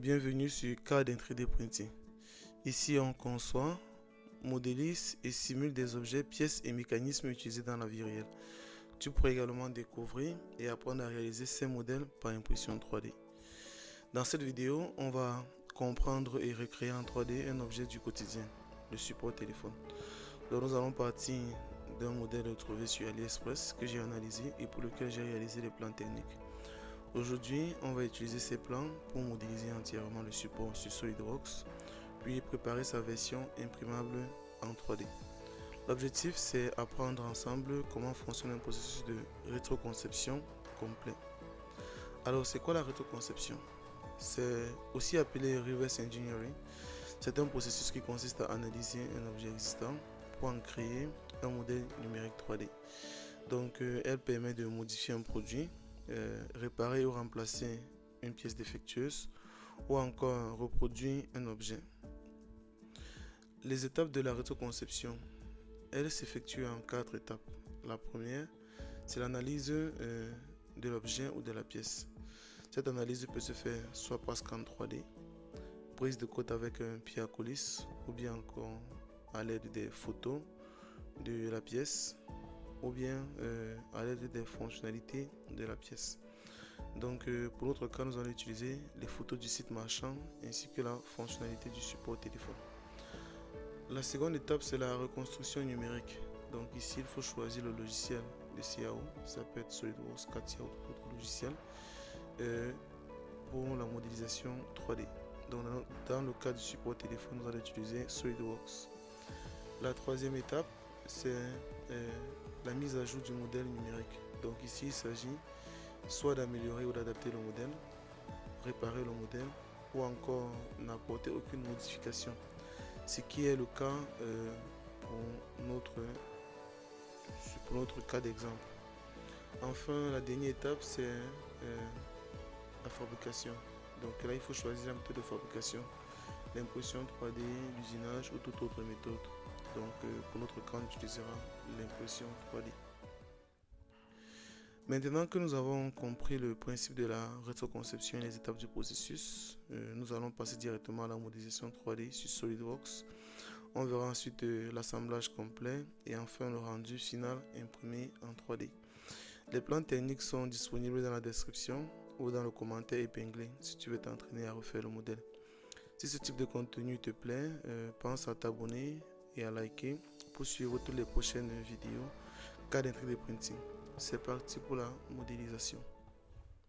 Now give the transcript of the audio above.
Bienvenue sur CAD 3D Printing. Ici, on conçoit, modélise et simule des objets, pièces et mécanismes utilisés dans la vie réelle. Tu pourrais également découvrir et apprendre à réaliser ces modèles par impression 3D. Dans cette vidéo, on va comprendre et recréer en 3D un objet du quotidien, le support téléphone. Donc nous allons partir d'un modèle trouvé sur AliExpress que j'ai analysé et pour lequel j'ai réalisé les plans techniques. Aujourd'hui, on va utiliser ces plans pour modéliser entièrement le support sur SolidWorks, puis préparer sa version imprimable en 3D. L'objectif, c'est apprendre ensemble comment fonctionne un processus de rétroconception complet. Alors, c'est quoi la rétroconception? C'est aussi appelé reverse engineering. C'est un processus qui consiste à analyser un objet existant pour en créer un modèle numérique 3D. Donc, elle permet de modifier un produit, réparer ou remplacer une pièce défectueuse ou encore reproduire un objet. Les étapes de la rétroconception, elles s'effectuent en 4 étapes. La première, c'est l'analyse de l'objet ou de la pièce. Cette analyse peut se faire soit par scan 3D, prise de côte avec un pied à coulisse, ou bien encore à l'aide des photos de la pièce, ou bien à l'aide des fonctionnalités de la pièce. Donc pour notre cas, nous allons utiliser les photos du site marchand ainsi que la fonctionnalité du support téléphone. La seconde étape, c'est la reconstruction numérique. Donc ici, il faut choisir le logiciel de CAO, ça peut être SolidWorks, CATIA ou d'autres logiciels pour la modélisation 3D. Donc dans le cas du support téléphone, nous allons utiliser SolidWorks. La troisième étape, c'est la mise à jour du modèle numérique. Donc ici, il s'agit soit d'améliorer ou d'adapter le modèle, réparer le modèle ou encore n'apporter aucune modification. Ce qui est le cas pour notre cas d'exemple. Enfin, la dernière étape, c'est la fabrication. Donc là, il faut choisir la méthode de fabrication, l'impression 3D, l'usinage ou toute autre méthode. Donc pour notre cas, on utilisera l'impression 3D. Maintenant que nous avons compris le principe de la rétroconception et les étapes du processus, nous allons passer directement à la modélisation 3D sur SolidWorks. On verra ensuite l'assemblage complet et enfin le rendu final imprimé en 3D. Les plans techniques sont disponibles dans la description ou dans le commentaire épinglé si tu veux t'entraîner à refaire le modèle. Si ce type de contenu te plaît, pense à t'abonner et à liker pour suivre toutes les prochaines vidéos CAD 3D Printing. C'est parti pour la modélisation.